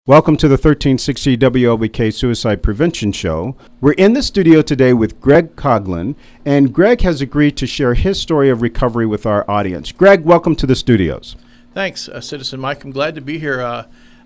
Welcome to the 1360 WLBK Suicide Prevention Show. We're in the studio today with Greg Coughlin, and Greg has agreed to share his story of recovery with our audience. Greg, welcome to the studios. Thanks, Citizen Mike. I'm glad to be here.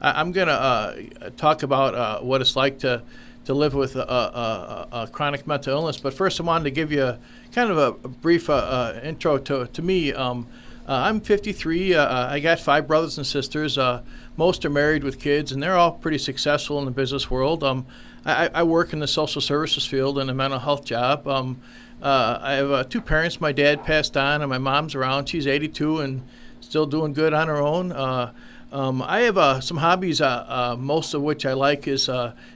I'm going to talk about what it's like to live with a chronic mental illness. But first, I wanted to give you kind of a brief intro to me. I'm 53. I got 5 brothers and sisters. Most are married with kids, and they're all pretty successful in the business world. I work in the social services field in a mental health job. I have 2 parents. My dad passed on, and my mom's around. She's 82 and still doing good on her own. I have some hobbies, most of which I like is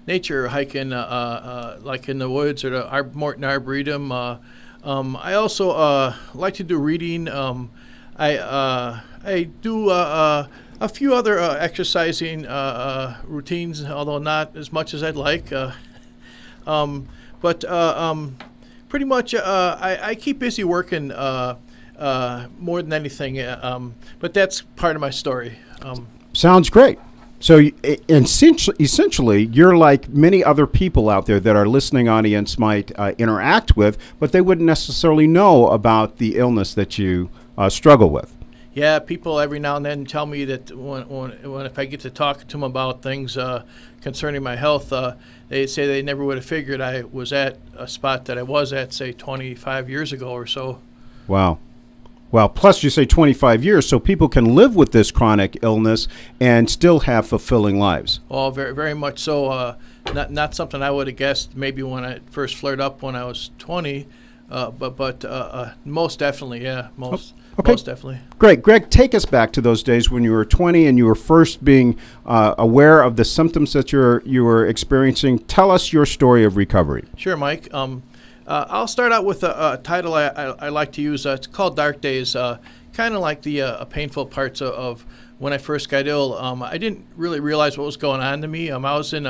nature, hiking, like in the woods or the Morton Arboretum. I also like to do reading. I do a few other exercising routines, although not as much as I'd like. But pretty much I keep busy working more than anything. But that's part of my story. Sounds great. So essentially, you're like many other people out there that our listening audience might interact with, but they wouldn't necessarily know about the illness that you struggle with. Yeah, people every now and then tell me that when if I get to talk to them about things concerning my health, they say they never would have figured I was at a spot that I was at, say, 25 years ago or so. Wow. Well, plus you say 25 years, so people can live with this chronic illness and still have fulfilling lives. Well, very, very much so. Not something I would have guessed maybe when I first flared up when I was 20, but most definitely, yeah, most definitely. Great. Greg, take us back to those days when you were 20 and you were first being aware of the symptoms that you were experiencing. Tell us your story of recovery. Sure, Mike. I'll start out with a title I like to use. It's called Dark Days, kind of like the painful parts of when I first got ill. I didn't really realize what was going on to me. I was in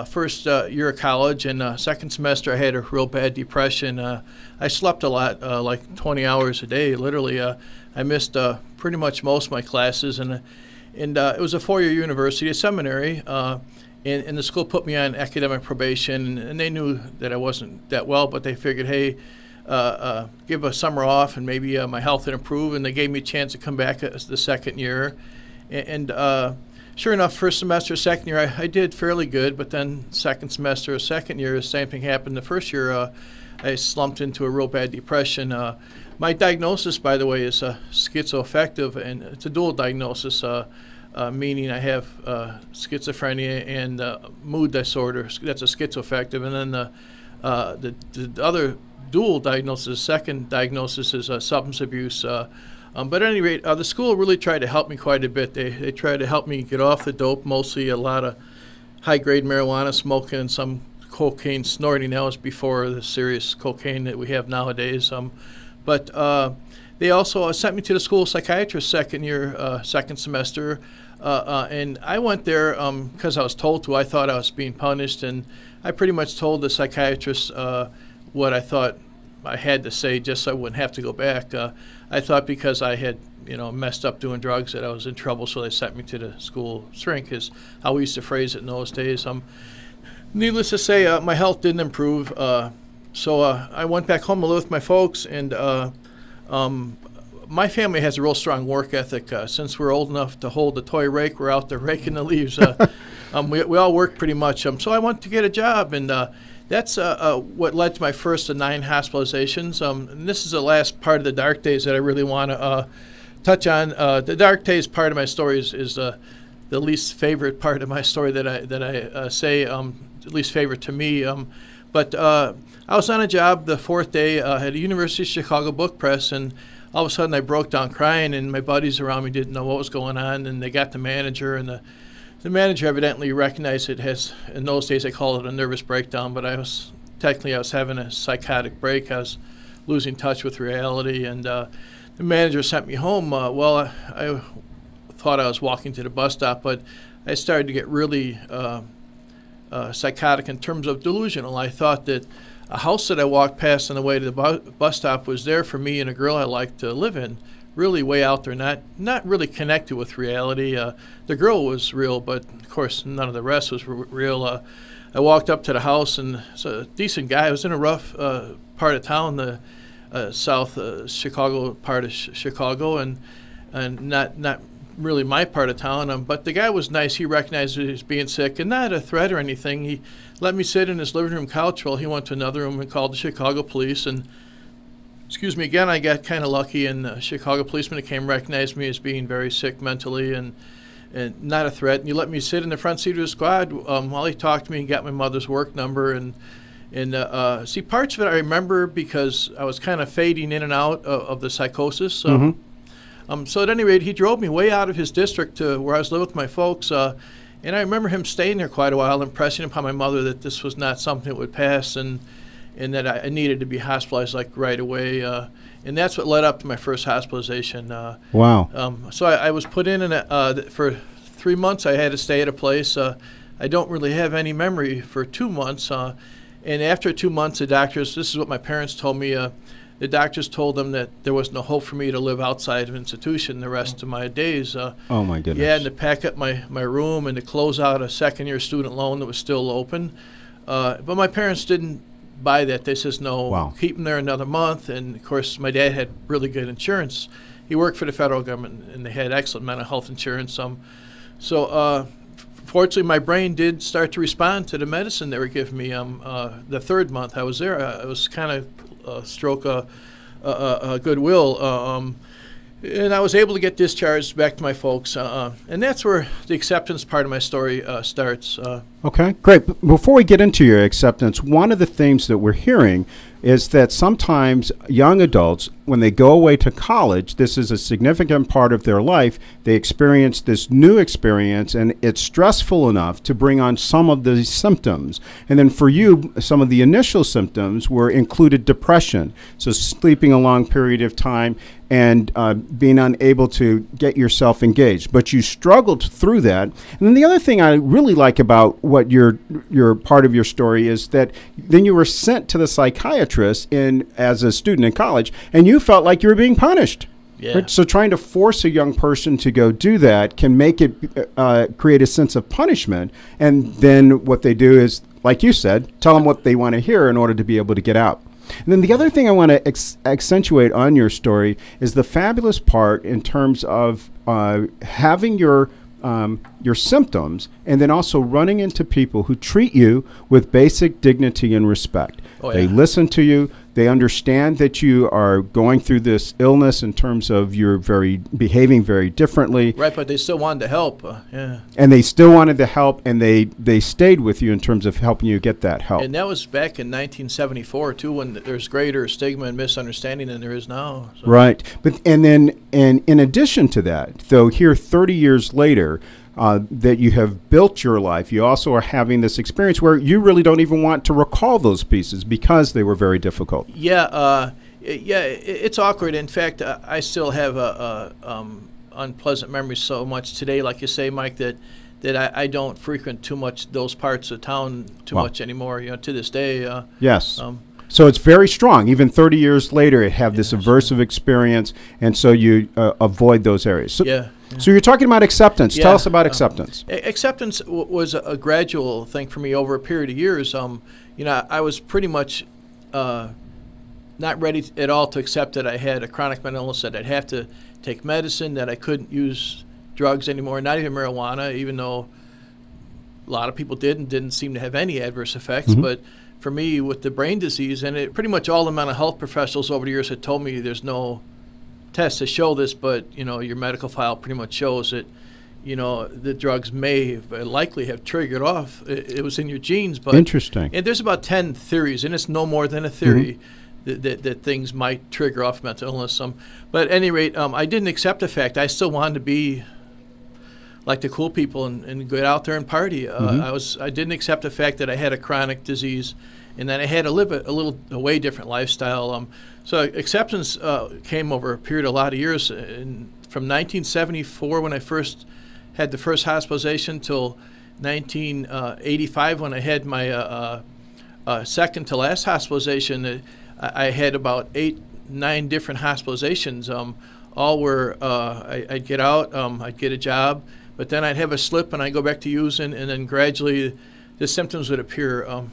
first year of college, and second semester I had a real bad depression. I slept a lot, like 20 hours a day, literally. I missed pretty much most of my classes, and it was a 4-year university, a seminary. And the school put me on academic probation, and they knew that I wasn't that well, but they figured, hey, give a summer off, and maybe my health would improve, and they gave me a chance to come back the second year. And sure enough, first semester, second year, I did fairly good, but then second semester, second year, the same thing happened. The first year, I slumped into a real bad depression. My diagnosis, by the way, is schizoaffective, and it's a dual diagnosis. Meaning I have schizophrenia and mood disorder. That's a schizoaffective. And then the other dual diagnosis, second diagnosis, is substance abuse. But at any rate, the school really tried to help me quite a bit. They tried to help me get off the dope, mostly a lot of high-grade marijuana smoking and some cocaine snorting. That was before the serious cocaine that we have nowadays. But they also sent me to the school psychiatrist second year, second semester, and I went there because I was told to. I thought I was being punished, and I pretty much told the psychiatrist what I thought I had to say just so I wouldn't have to go back. I thought because I had messed up doing drugs that I was in trouble, so they sent me to the school shrink, is how we used to phrase it in those days. Needless to say, my health didn't improve, so I went back home to live with my folks, and my family has a real strong work ethic. Since we're old enough to hold the toy rake, we're out there raking the leaves. We all work pretty much. So I went to get a job, and that's what led to my first 9 hospitalizations. And this is the last part of the dark days that I really want to touch on. The dark days part of my story is the least favorite part of my story that I say, least favorite to me. But I was on a job the 4th day at a University of Chicago book press, and all of a sudden I broke down crying, and my buddies around me didn't know what was going on, and they got the manager, and the manager evidently recognized it as, in those days they called it a nervous breakdown, but I was having a psychotic break. I was losing touch with reality, and the manager sent me home. I thought I was walking to the bus stop, but I started to get really psychotic in terms of delusional. I thought that a house that I walked past on the way to the bus stop was there for me and a girl I liked to live in. really way out there, not really connected with reality. The girl was real, but of course none of the rest was real. I walked up to the house, and it's a decent guy. I was in a rough part of town, the South Chicago part of Chicago, and not really my part of town. But the guy was nice. He recognized he was being sick, and not a threat or anything. He let me sit in his living room couch while he went to another room and called the Chicago police. And excuse me again, I got kind of lucky, and the Chicago policeman that came recognized me as being very sick mentally and not a threat. And he let me sit in the front seat of the squad while he talked to me and got my mother's work number. And see, parts of it I remember because I was kind of fading in and out of the psychosis. So at any rate, he drove me way out of his district to where I was living with my folks. And I remember him staying there quite a while, impressing upon my mother that this was not something that would pass, and that I needed to be hospitalized like right away. And that's what led up to my first hospitalization. Wow. So I was put in for 3 months. I had to stay at a place. I don't really have any memory for 2 months. And after 2 months, the doctors, this is what my parents told me, the doctors told them that there was no hope for me to live outside of institution the rest of my days. Oh, my goodness. Yeah, and to pack up my room and to close out a second-year student loan that was still open. But my parents didn't buy that. They says, no, wow, keep them there another month. And, of course, my dad had really good insurance. He worked for the federal government, and they had excellent mental health insurance. Fortunately, my brain did start to respond to the medicine they were giving me. The third month I was there, I was kind of stroke goodwill. And I was able to get discharged back to my folks. And that's where the acceptance part of my story starts. Okay, great. Before we get into your acceptance, one of the things that we're hearing is that sometimes young adults, when they go away to college, this is a significant part of their life, they experience this new experience, and it's stressful enough to bring on some of the symptoms. And then for you, some of the initial symptoms were included depression, so sleeping a long period of time and being unable to get yourself engaged. But you struggled through that. And then the other thing I really like about what your part of your story is that then you were sent to the psychiatrist as a student in college, and you felt like you were being punished. Yeah. Right? So trying to force a young person to go do that can make it create a sense of punishment. And then what they do is, like you said, tell them what they want to hear in order to be able to get out. And then the other thing I want to accentuate on your story is the fabulous part in terms of having your symptoms and then also running into people who treat you with basic dignity and respect. Oh, yeah. They listen to you. They understand that you are going through this illness in terms of you're behaving very differently. Right, but they still wanted to help. Yeah. And they still wanted to help, and they stayed with you in terms of helping you get that help. And that was back in 1974 too, when there's greater stigma and misunderstanding than there is now. So. Right, and in addition to that, though, here 30 years later, that you have built your life, you also are having this experience where you really don't even want to recall those pieces because they were very difficult. Yeah, it's awkward. In fact, I still have unpleasant memories so much today, like you say, Mike, that I don't frequent too much those parts of town much anymore. To this day. Yes. So it's very strong. Even 30 years later, it have this aversive experience, and so you avoid those areas. So, yeah. So you're talking about acceptance. Tell us about acceptance. Acceptance was a gradual thing for me over a period of years. I was pretty much not ready at all to accept that I had a chronic mental illness, that I'd have to take medicine, that I couldn't use drugs anymore, not even marijuana, even though a lot of people did and didn't seem to have any adverse effects. Mm-hmm. But for me, with the brain disease, and pretty much all the mental health professionals over the years had told me there's no tests to show this, but your medical file pretty much shows that the drugs likely have triggered off. It was in your genes. But interesting. And there's about 10 theories, and it's no more than a theory that things might trigger off mental illness. But at any rate, I didn't accept the fact. I still wanted to be like the cool people and get out there and party. I didn't accept the fact that I had a chronic disease and that I had to live a way different lifestyle. So acceptance came over a period of a lot of years. From 1974, when I first had the first hospitalization, till 1985, when I had my second to last hospitalization. I had about 8-9 different hospitalizations, all were I'd get out, I'd get a job, but then I'd have a slip and I'd go back to using, and then gradually the symptoms would appear.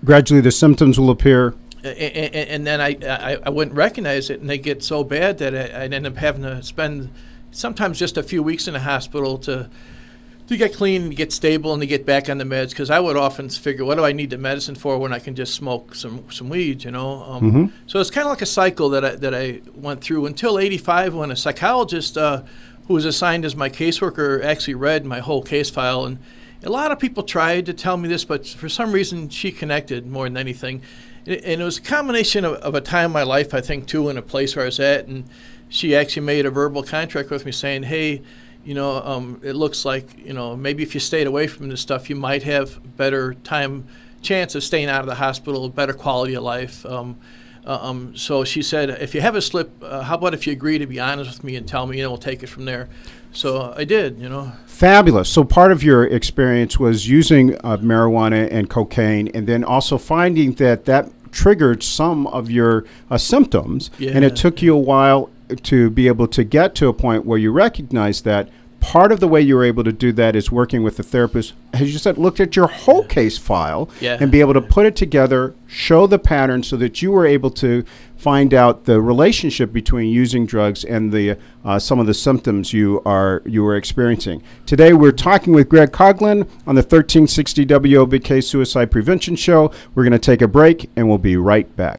Gradually the symptoms will appear. And then I wouldn't recognize it, and they get so bad that I'd end up having to spend sometimes just a few weeks in the hospital to get clean and get stable and to get back on the meds, because I would often figure, what do I need the medicine for when I can just smoke some weed, you know? So it's kind of like a cycle that I went through until '85, when a psychologist who was assigned as my caseworker actually read my whole case file. And a lot of people tried to tell me this, but for some reason she connected more than anything. And it was a combination of a time in my life, I think, too, and a place where I was at. And she actually made a verbal contract with me saying, hey, you know, it looks like, you know, maybe if you stayed away from this stuff, you might have better chance of staying out of the hospital, better quality of life. So she said, if you have a slip, how about if you agree to be honest with me and tell me, and we'll take it from there. So I did, you know. Fabulous. So part of your experience was using marijuana and cocaine, and then also finding that triggered some of your symptoms, and it took you a while to be able to get to a point where you recognize that. Part of the way you were able to do that is working with a therapist, as you said, looked at your whole case file and be able to put it together, show the pattern, so that you were able to find out the relationship between using drugs and the some of the symptoms you were experiencing. Today we're talking with Greg Coughlin on the 1360 WLBK Suicide Prevention Show. We're going to take a break, and we'll be right back.